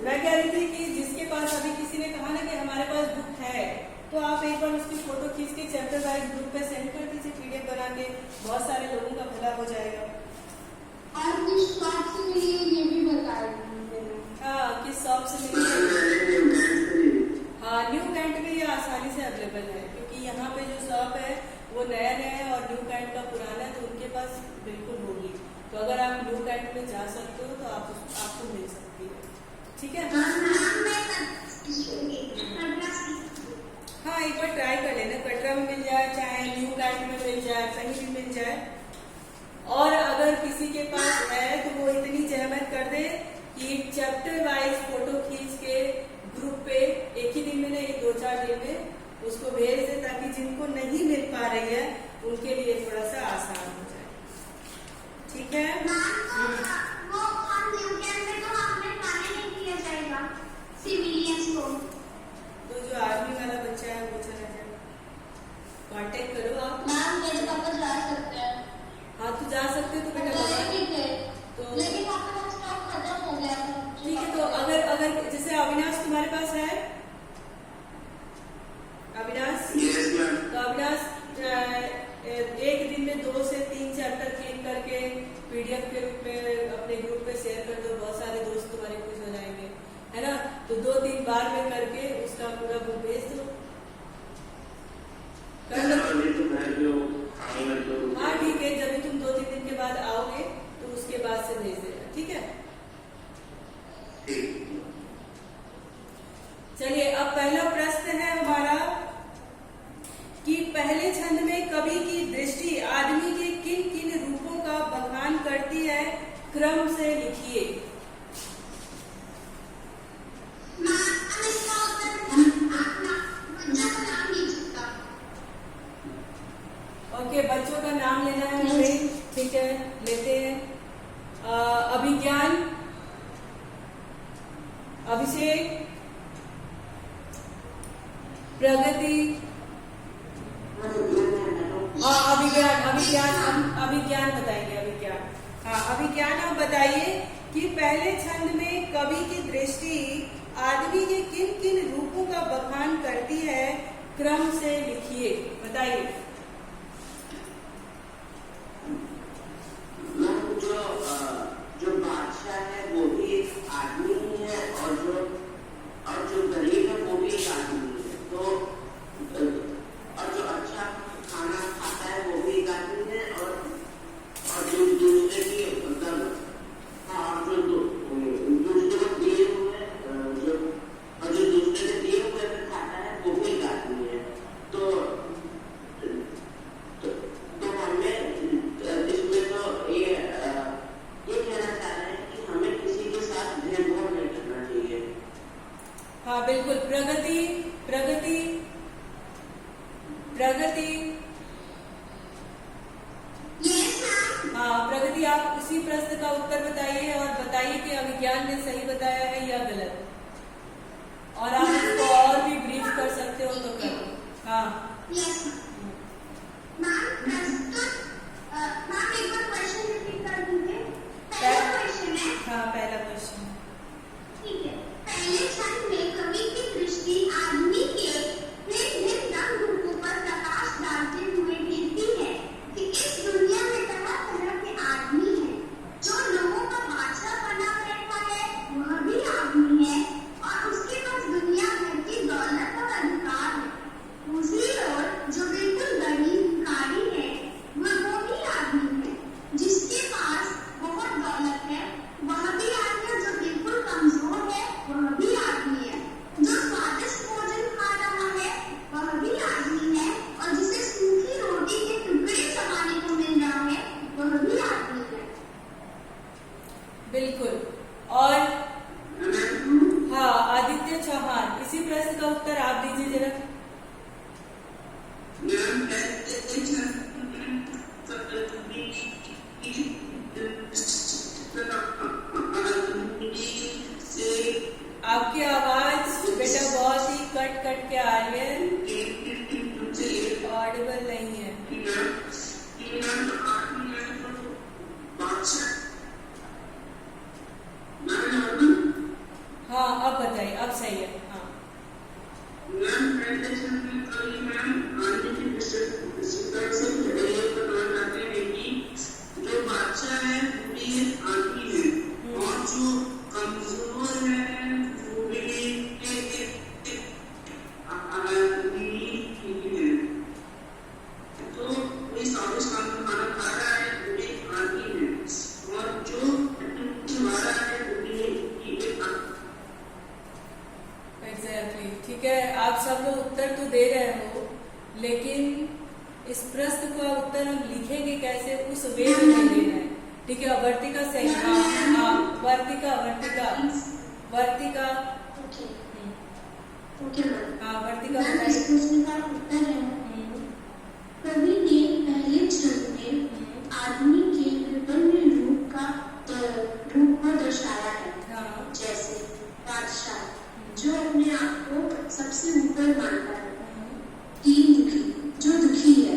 मैं कह रही थी कि जिसके पास अभी किसी ने कहा ना कि हमारे पास बुक है, तो आप एक बार उसकी फोटो खींच के चैप्टर वाइज ग्रुप पे सेंड कर दीजिए, पीडीएफ बना के, बहुत सारे लोगों का भला हो जाएगा। और किस शॉप से मिली है ये भी बता दीजिए। हाँ, किस शॉप से मिली है? हाँ, न्यू कैंट में ये आसानी से अवेलेबल है, क्योंकि यहाँ पे जो शॉप है वो नया नया है और न्यू कैंट का पुराना है, तो उनके पास बिल्कुल होगी। तो अगर आप न्यू कैंट में जा सकते हो तो आपको मिल सकती है, ठीक है? हाँ, एक बार ट्राई कर लेना, कटरा में मिल जाए चाहे न्यू कैंट में मिल जाए, कहीं भी मिल जाए। और अगर किसी के पास है तो वो इतनी जहमत कर दे कि चैप्टर वाइज फोटो खींच के ग्रुप पे एक ही दिन में नहीं, 2-4 दिन में उसको भेज दे, ताकि जिनको नहीं मिल पा रही है उनके लिए थोड़ा सा आसान हो जाए, ठीक है? वो हम न्यू कैंप में तो हमें खाने नहीं दिया जाएगा सिविलियंस को, तो जो आर्मी वाला बच्चा है वो चला जाए, कांटेक्ट करो आप। मैम मेरे पापा जा सकते हैं। हाँ, तो जा सकते हो तो बेटा तो लेकिन पापा का स्टॉक खत्म हो गया, ठीक है। तो अगर जैसे अविनाश तुम्हारे पास है, अविनाश, तो अविनाश एक दिन में 2 से 3 चैप्टर क्लिक करके पीडीएफ के रूप में अपने ग्रुप पे शेयर कर दो, बहुत सारे दोस्त तुम्हारे खुश हो जाएंगे, है ना? तो 2-3 बार में करके उसका पूरा बुक भेज दो, कर लो। हाँ, ठीक है, जब तुम 2-3 दिन के बाद आओगे तो उसके बाद से भेज देना, ठीक है? चलिए, अब पहला प्रश्न है हमारा कि पहले छंद में कवि की दृष्टि आदमी के किन किन रूपों का बखान करती है, क्रम से लिखिए। ओके, बच्चों का नाम लेना है हमें, ठीक है, लेते हैं। अभिज्ञान, अभिषेक, प्रगति, अभिज्ञान बताएंगे, अभिज्ञान। हाँ, अभिज्ञान आप बताइए कि पहले छंद में कवि की दृष्टि आदमी के किन किन रूपों का बखान करती है, क्रम से लिखिए, बताइए। जो बादशाह है वो भी एक आदमी ही है, और जो गरीब है वो भी एक आदमी है। तो और जो अच्छा खाना खाता है वो भी एक आदमी है, और जो दूसरे की मतलब जो दूसरे को दिए हुए जो दूसरे के दिए हुए खाता है वो भी एक आदमी है। तो हमें इसमें तो ये कहना चाह रहे हैं कि हमें किसी के साथ भेदभाव नहीं करना चाहिए। हाँ, बिल्कुल। प्रगति, प्रगति, प्रगति, हाँ, प्रगति, आप उसी प्रश्न का उत्तर बताइए और बताइए कि अभिज्ञान ने सही बताया है या गलत, और आप इसको और भी ब्रीफ कर सकते हो तो करो। हाँ, हाँ, पहला क्वेश्चन, ठीक है। पहले छंद में कवि की दृष्टि आदमी के भिन्न रंग रूपों पर प्रकाश डालते हुए गिरती है कि इस दुनिया में तरह तरह के आदमी हैं। जो लोगों का बादशाह बना बैठा है वह भी आदमी है, और उसके पास दुनिया भर की दौलत और अधिकार है। दूसरी ओर जो बिल्कुल गरीब भिखारी है वो भी आदमी है। जिसके पास बहुत दौलत है वह भी आदमी है, जो बिल्कुल कमजोर है वह भी आदमी है। जो स्वादिष्ट भोजन खा रहा है वह भी आदमी है, और जिसे सूखी रोटी के टुकड़े चबाने को मिल रहा है वह भी आदमी है। बिल्कुल। और हाँ, आदित्य चौहान, इसी प्रश्न का उत्तर आप दीजिए जरा। आपकी आवाज बेटा बहुत ही कट कट के आ रही है, ऑडिबल नहीं है। हाँ, सही है। हाँ मैम पहले क्षण में कभी मैम आदमी की दृष्टि से ये बताना चाहते हैं कि जो बादशाह है वो भी एक आदमी है और जो कमजोर है वो भी एक आदमी ही है। तो कोई स्वादिष्ट खाना खा रहा है वो भी एक आदमी है और जो खिला रहा है वो भी एक आदमी। एग्जैक्टली ठीक है। आप सब लोग उत्तर तो दे रहे हो, लेकिन इस प्रश्न का उत्तर हम लिखेंगे कैसे, उस वे में नहीं देना है। ठीक है, वर्तिका से हाँ वर्तिका वर्तिका वर्तिका हाँ वर्तिका बताइए। इस प्रश्न का उत्तर है, कवि ने पहले छंद में आदमी के विभिन्न रूप को दर्शाया है। हाँ जैसे बादशाह जो अपने आप को सबसे ऊपर मानता है, दीन दुखी जो दुखी है,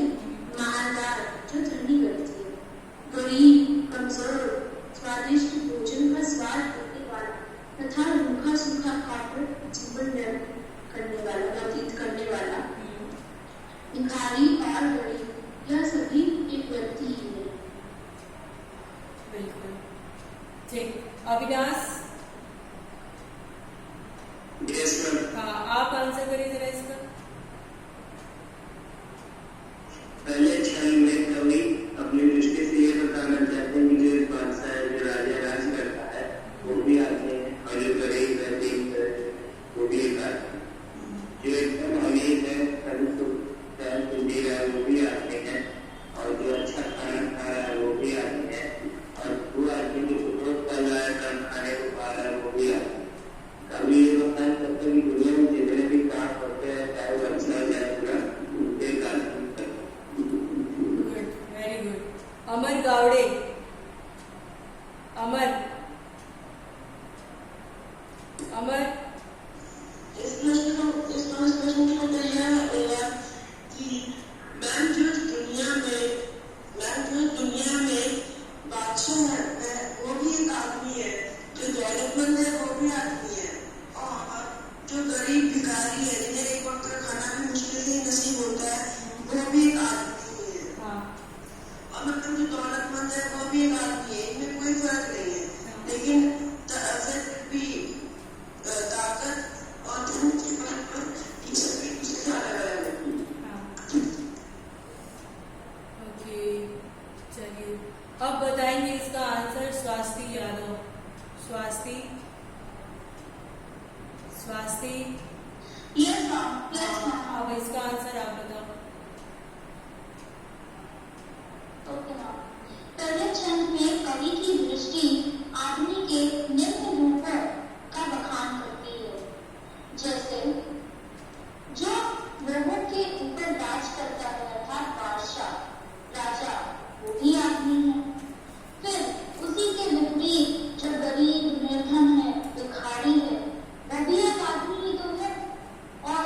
मालदार जो धनी व्यक्ति है, गरीब कमजोर स्वादिष्ट भोजन का स्वाद देने वाला तथा रूखा सूखा खाकर जीवन व्यतीत करने वाला, भिखारी और गरीब यह सभी एक व्यक्ति ही है। बिल्कुल ठीक। अविनाश हाँ आप आंसर करिए जरा इसका। पहले क्षण में कवि अपनी दृष्टि से ये बताना चाहते हैं कि जो बादशाह है, जो राजा राज करता है वो भी आते हैं और जो गरीब है दीन है वो भी एक आते हैं, जो एकदम अमीर है जी रहा है वो भी आते हैं और जो अच्छा खाना खा रहा है वो भी आते हैं और वो आदमी जो सपोर्ट कर रहा है कम खाने को खा रहा है वो भी आते हैं। कभी ये बताना चाहते हैं कि दुनिया में जितने भी काम होते हैं चाहे वो अच्छा हो चाहे बुरा, एक आदमी गुड वेरी गुड। अमर गावड़े अमर अमर इस प्रश्न का उत्तर यह होगा कि मैम जो दुनिया में बादशाह है वो भी एक आदमी है, जो दौलतमंद है वो भी आदमी है और जो गरीब भिखारी है जिन्हें एक वक्त का खाना भी मुश्किल से नसीब होता है वो भी एक आदमी है। हाँ और मतलब जो दौलतमंद है वो भी एक आदमी है, इनमें कोई फर्क नहीं है, लेकिन फिर भी ताकत और धन के बात पर ये सभी कुछ अलग अलग है। ओके चलिए अब बताएंगे इसका आंसर स्वास्थी यादव। स्वास्थी स्वास्थी अब इसका आंसर आप बताओ। पहले छंद में कवि की दृष्टि आदमी के निम्न रूपों का बखान करती है। जैसे जो लोगों के ऊपर राज करता है अर्थात बादशाह राजा वो भी आदमी है। फिर उसी के विपरीत जो गरीब निर्धन है भिखारी है वो भी एक आदमी ही तो है। और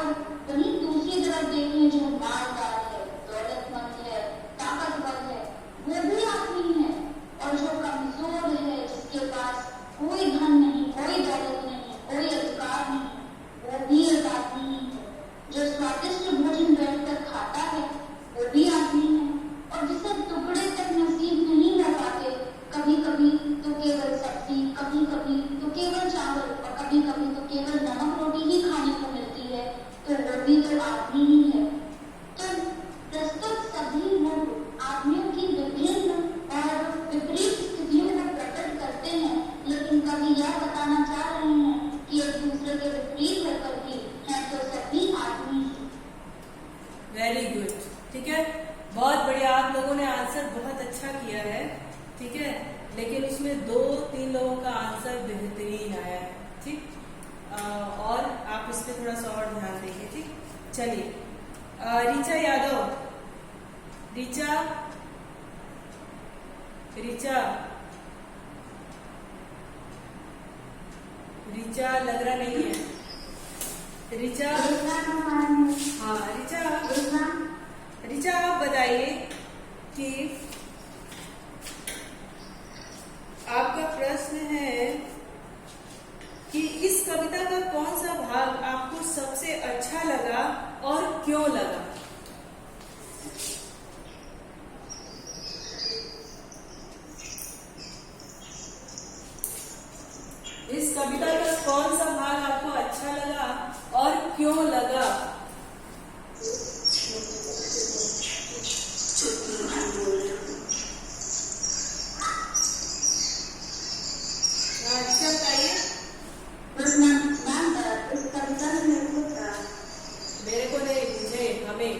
वहीं दूसरी तरफ देखें जो मालदार है दौलतमंद है ताकतवर है वो भी आदमी है। और जो कमजोर है जिसके पास कोई धन नहीं कोई दौलत नहीं कोई अधिकार नहीं वो भी एक आदमी ही है। जो स्वादिष्ट भोजन बैठकर खाता है वो भी आदमी है। और जिसे टुकड़े तक नसीब नहीं हो पाते, कभी कभी तो केवल सब्जी कभी कभी तो केवल चावल और कभी कभी तो केवल नमक रोटी ही खाने को मिलती है, तो वो भी तो आदमी ही है। तो प्रस्तुत सभी लोग आदमियों की विभिन्न और विपरीत स्थितियों को प्रकट करते हैं, लेकिन कभी यह बताना चाह रहे हैं कि एक दूसरे के विपरीत होकर भी हैं तो सभी आदमी ही। वेरी गुड ठीक है, बहुत बढ़िया। आप लोगों ने आंसर बहुत अच्छा किया है ठीक है, लेकिन उसमें 2-3 लोगों का आंसर बेहतरीन आया है ठीक। और आप इस पर थोड़ा सा और ध्यान देंगे ठीक। चलिए ऋचा यादव ऋचा ऋचा ऋचा लग रहा नहीं है। ऋचा हाँ ऋचा आप बताइए कि आपका प्रश्न है कि इस कविता का कौन सा भाग भाग आपको सबसे अच्छा लगा और क्यों लगा? इस कविता का कौन सा भाग आपको अच्छा लगा और क्यों लगा? अच्छा बताइए। इस कविता में मेरे को नहीं, मुझे, हमें।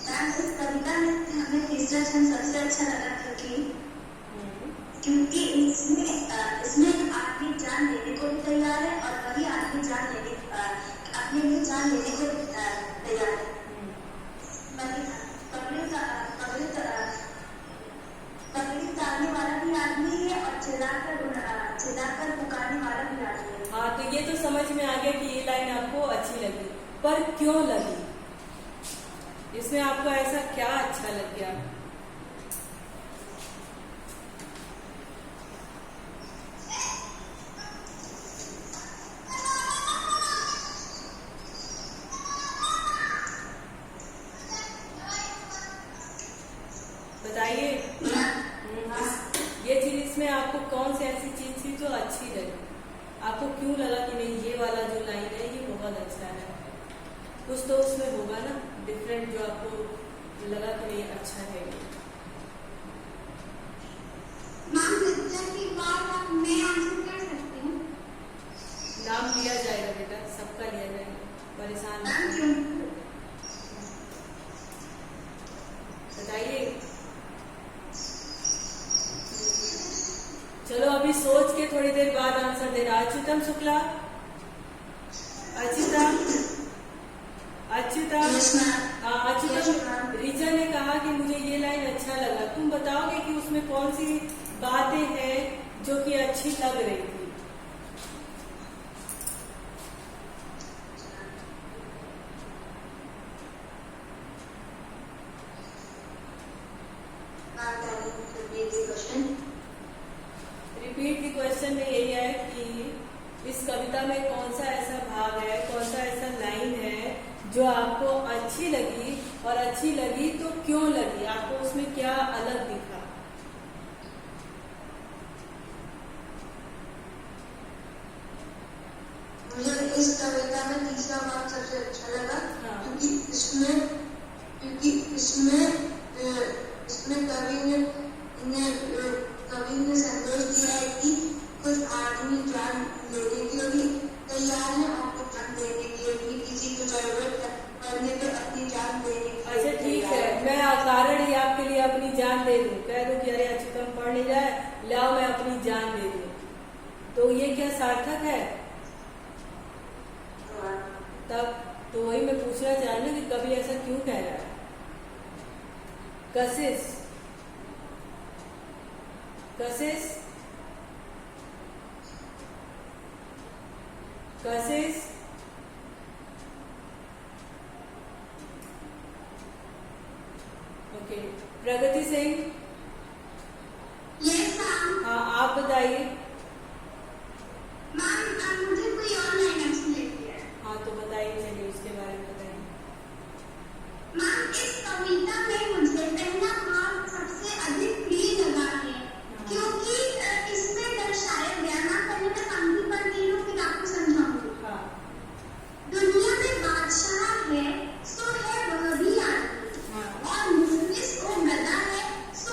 मैम इस कविता में हमें तीसरा छंद सबसे अच्छा लगा क्योंकि इसमें एक आदमी जान लेने को भी तैयार है और वही आदमी अपने लिए जान लेने को तैयार है। पकड़ी उतारने वाला भी आदमी है और चिल्लाकर पुकारने वाला भी आदमी है। हाँ, तो ये तो समझ में आ गया कि ये लाइन आपको अच्छी लगी, पर क्यों लगी? इसमें आपको ऐसा क्या अच्छा लग गया? बताइए। ये चीज इसमें आपको कौन सी ऐसी चीज थी जो अच्छी लगी? आपको क्यों लगा कि नहीं, ये वाला जो लाइन है ये बहुत अच्छा है? कुछ तो उसमें होगा ना डिफरेंट जो आपको लगा कि नहीं अच्छा है। मैम विद्या की बात मैं आंसर कर सकती हूँ। नाम लिया जाएगा बेटा, सबका लिया जाएगा, परेशान मैम मत क्यों? बताइए। चलो अभी सोच के थोड़ी देर बाद आंसर देना। अच्युतम शुक्ला, अच्युतम, रिचा ने कहा कि मुझे ये लाइन अच्छा लगा। तुम बताओगे कि उसमें कौन सी बातें हैं जो कि अच्छी लग रही थी? रिपीट द क्वेश्चन में यही है कि इस कविता में कौन सा ऐसा भाग है, कौन सा ऐसा लाइन है जो आपको अच्छी लगी, और अच्छी लगी तो क्यों लगी? आपको उसमें क्या अलग दिखा? मुझे इस कविता में तीसरा भाग सबसे अच्छा लगा। हाँ। क्योंकि इसमें कवि ने संदेश दिया है कि कुछ आदमी जान लेने के लिए तैयार है और कुछ जान देने के लिए भी किसी को जरूरत पड़ने पे अपनी जान देने के लिए। अच्छा ठीक है, मैं कारण ही आपके लिए अपनी जान दे दूं, कह दूं कि अरे अच्युतम पढ़ नहीं रहा है, लाओ मैं अपनी जान दे दूं, तो ये क्या सार्थक है? तब तो वही मैं पूछना चाह रही हूँ कि कभी ऐसा क्यों कह रहा है? कशिश ओके। प्रगति सिंह, यस मैम। हाँ आप बताइए। मैम मुझे कोई और लाइन अच्छी लगती है। हाँ तो बताइए, चलिए उसके बारे में बताइए। मैम इस कविता में मुझे पहला भाग सबसे अधिक प्रिय लगा है क्योंकि इसमें दर्शाया गया ना पहले मैं पंक्ति पढ़ रही हूँ फिर आपको समझाऊंगी। हाँ। दुनिया में बादशाह है सो है वह भी आदमी, हाँ। और मुफलिस को गदा है सो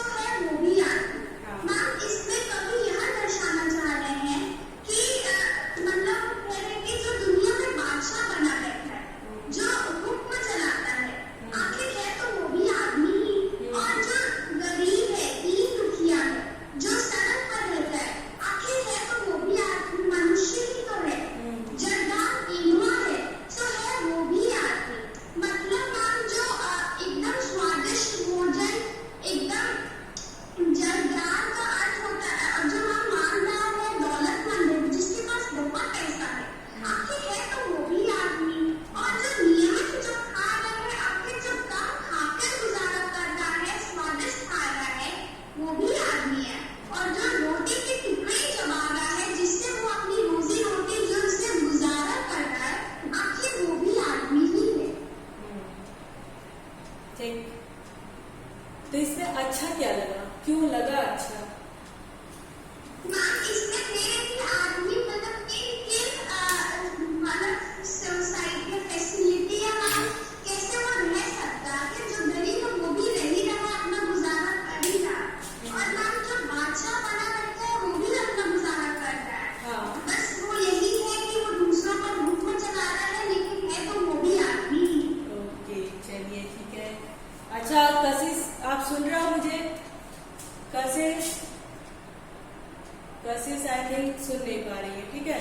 ले पा रही है। ठीक है,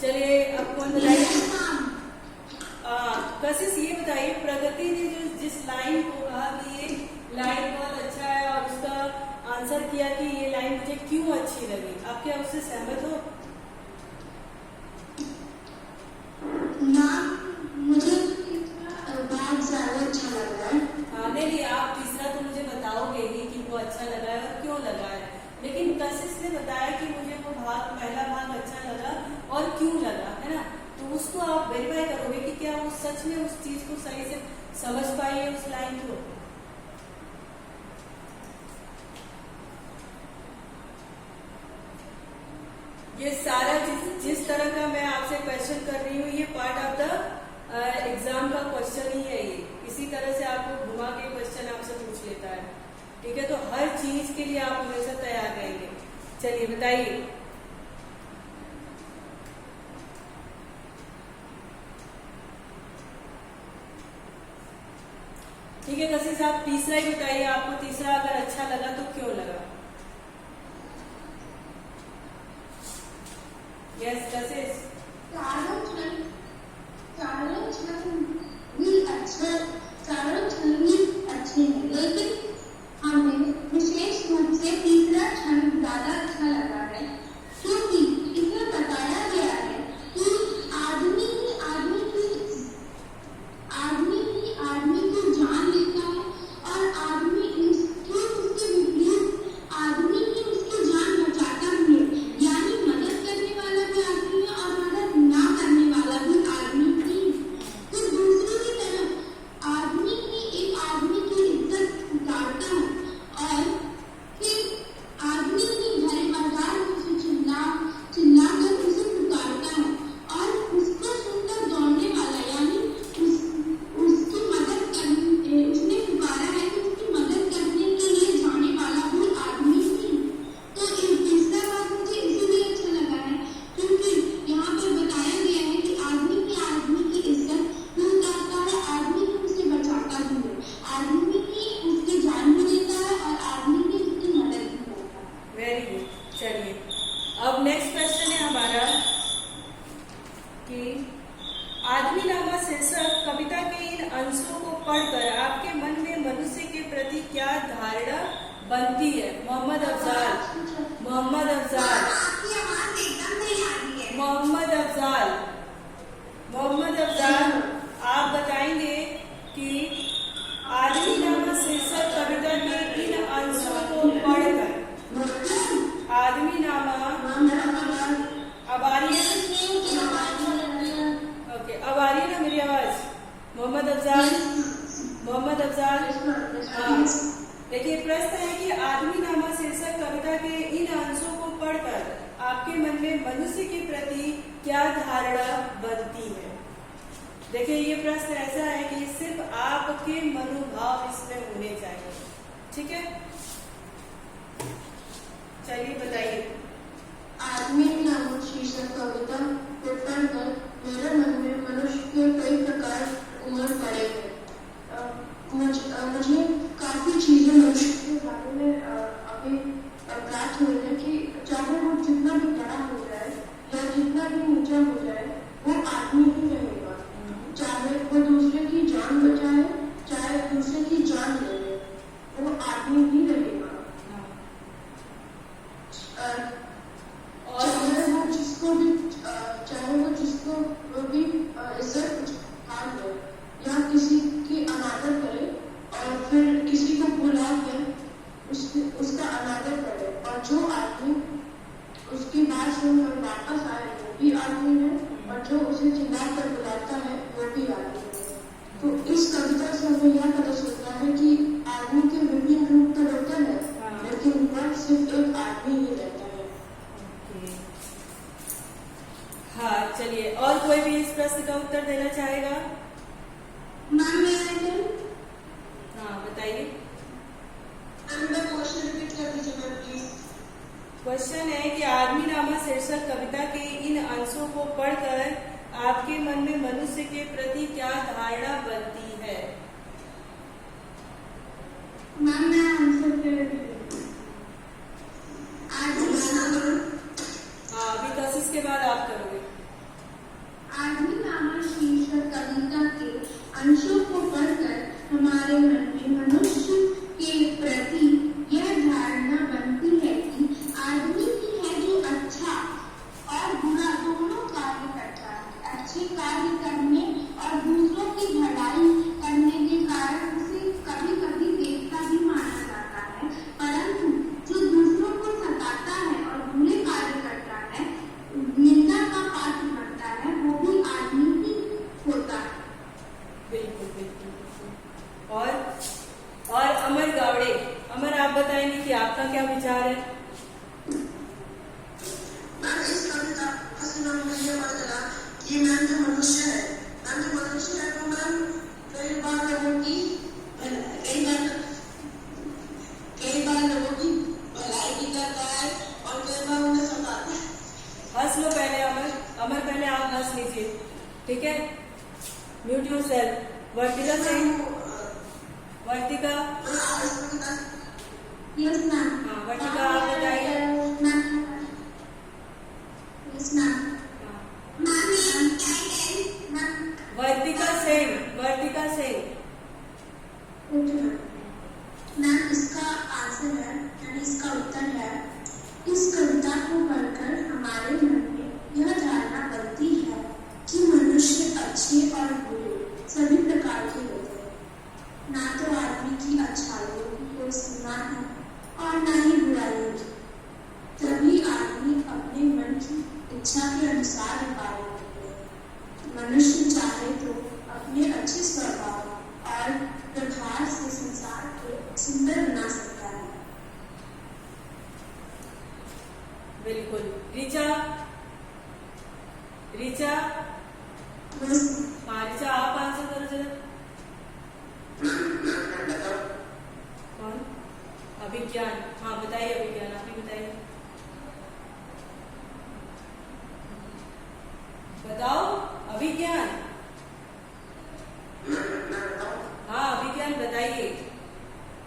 चलिए अब कौन बताइए? कशिश ये बताइए, प्रगति ने जो जिस लाइन को कहा कि ये लाइन बहुत अच्छा है और उसका आंसर किया कि ये लाइन मुझे क्यों अच्छी लगी, आप क्या उससे सहमत हो? मुझे बहुत ज्यादा अच्छा लग रहा है। हाँ, नहीं, आप तीसरा तो मुझे बताओगे ही कि वो अच्छा लगा है और क्यों लगा है, लेकिन कशिश ने बताया कि मुझे वो पहला भाग अच्छा लगा और क्यों लगा, है ना? तो उसको आप वेरीफाई करोगे कि क्या वो सच में उस चीज को सही से समझ पाई है, उस लाइन को। ये सारा जिस तरह का मैं आपसे क्वेश्चन कर रही हूँ, ये पार्ट ऑफ द एग्जाम का क्वेश्चन ही है। ये इसी तरह से आपको घुमा के क्वेश्चन आपसे पूछ लेता है। ठीक है, तो हर चीज के लिए आप हमेशा तैयार रहेंगे। चलिए बताइए। ठीक है कशिश, आप तीसरा ही बताइए, आपको तीसरा अगर अच्छा लगा तो क्यों लगा? यस कशिश। चारों क्षण भी अच्छे हैं, लेकिन हमें विशेष रूप से तीसरा क्षण ज्यादा अच्छा लगा है, क्योंकि इसमें बताया गया है कि आदमी ही आदमी की जान लेता है और आदमी उसके विपरीत आदमी ही उसकी जान बचाता भी है। यानी मदद करने वाला भी आदमी है और मदद ना करने वाला भी आदमी ही। तो दूसरी की तरफ आदमी ही एक आदमी की इज्जत उतारता है और फिर आदमी ही भरे बाजार में उसे चिल्ला कर उसे पुकारता है और उसको सुनकर दौड़ने वाला, यानी उसकी मदद करने उसने पुकारा है कि उसकी मदद करने के लिए जाने वाला भी आदमी ही। तो तीसरा बात मुझे इसीलिए अच्छा लगा है क्योंकि यहाँ पर बताया गया है कि आदमी की इज्जत भी उतारता है, आदमी ही उसे बचाता भी है, आदमी ही उसकी जान भी देता है और आदमी ही उसकी मदद भी करता है। Very good. चलिए अब नेक्स्ट क्वेश्चन है हमारा कि आदमीनामा शीर्षक कविता के इन अंशों को पढ़कर आपके मन में मनुष्य के प्रति क्या धारणा बनती है? मोहम्मद अफजाल। आपकी आवाज एकदम नहीं आ रही है। मोहम्मद अफजाल आप बताएंगे कि आदमीनामा शीर्षक कविता के इन अंशों को पढ़कर आदमीनामा अब आ रही है? ओके, अब आ रही है ना मेरी आवाज? मोहम्मद अफजाल हाँ, देखिए प्रश्न है कि आदमीनामा शीर्षक कविता के इन अंशों को पढ़कर आपके मन में मनुष्य के प्रति क्या धारणा बनती है? देखिए ये प्रश्न ऐसा है कि सिर्फ आपके मनोभाव इसमें होने चाहिए। ठीक है, चलिए बताइए। आदमीनामा शीर्षक कविता को पढ़कर मेरे मन में मनुष्य के कई प्रकार उमड़ पड़े हैं। मुझे काफी चीजें मनुष्य के बारे में अभी प्राप्त हुई है कि चाहे वो जितना भी बड़ा हो जाए या जितना भी नीचा हो जाए, वो आदमी ही रहेगा। चाहे वो दूसरे की जान बचाए, चाहे दूसरे की जान ले ले, वो आदमी ही रहेगा। चाहे वो जिसको भी इज्जत हार दे या किसी की अनादर करे और फिर किसी को बुला के उसका अनादर करे, और जो आदमी उसकी बात सुनकर वापस आए वो भी आदमी है, और जो उसे चिल्ला कर बुलाता है वो भी आदमी है। तो इस कविता से हमें यह पता चलता है कि आदमी के विभिन्न रूप तो रहते हैं, लेकिन वह सिर्फ एक आदमी ही रहता है। हाँ चलिए, और कोई भी इस प्रश्न का उत्तर देना चाहेगा? हाँ बताइए। क्वेश्चन है कि आदमीनामा शीर्षक कविता के इन अंशों को पढ़कर आपके मन में मनुष्य के प्रति क्या धारणा बनती है? मैम मैं आंसर हाँ, अभी कशिश के बाद आप करोगे। आदमी नामक शीर्षक कविता के अंशों को पढ़कर हमारे मन में मनुष्य के प्रति यह धारणा बनती है कि आदमी ही है जो अच्छा और बुरा दोनों कार्य करता है। अच्छे कार्य करने और दूसरों की भलाई करने के कारण उसे कभी कभी देवता भी माना जाता है, परंतु जो दूसरों को सताता है और बुरे कार्य करता है, निंदा का पात्र बनता है, वो भी आदमी ही होता है। बिल्कुल बिल्कुल बिल्कुल। और अमर गावड़े, अमर आप बताएंगे कि आपका क्या विचार है। मैम इस कविता हसीना मुझे ये पता चला कि मैम जो मनुष्य है तो मैम कई बार लोगों की भलाई भी करता है और कई बार उन्हें सताता है। हंस लो पहले अमर पहले आप हंस लीजिए, ठीक है। Mute yourself. Vartika Singh, Vartika. Yes ma'am. हाँ वर्तिका आप बताइए। Yes ma'am. Vartika Singh. Ma'am इसका आंसर है यानी इसका उत्तर है, इस कविता को पढ़कर हमारे मन में यह धारणा बनती है कि मनुष्य अच्छे और बुरे सभी प्रकार के होते हैं। ना तो आदमी की अच्छाइयों की कोई सीमा है और ना ही बुराइयों की। तभी आदमी अपने मन की इच्छा के अनुसार कार्य करते हैं। मनुष्य चाहे तो अपने अच्छे स्वभाव और व्यवहार से संसार को सुंदर बना सकता है। बिल्कुल। ऋचा। हाँ ऋचा आप आंसर करो जरा। कौन? अभिज्ञान। हाँ बताइए अभिज्ञान, आप ही बताइए। बताओ अभिज्ञान।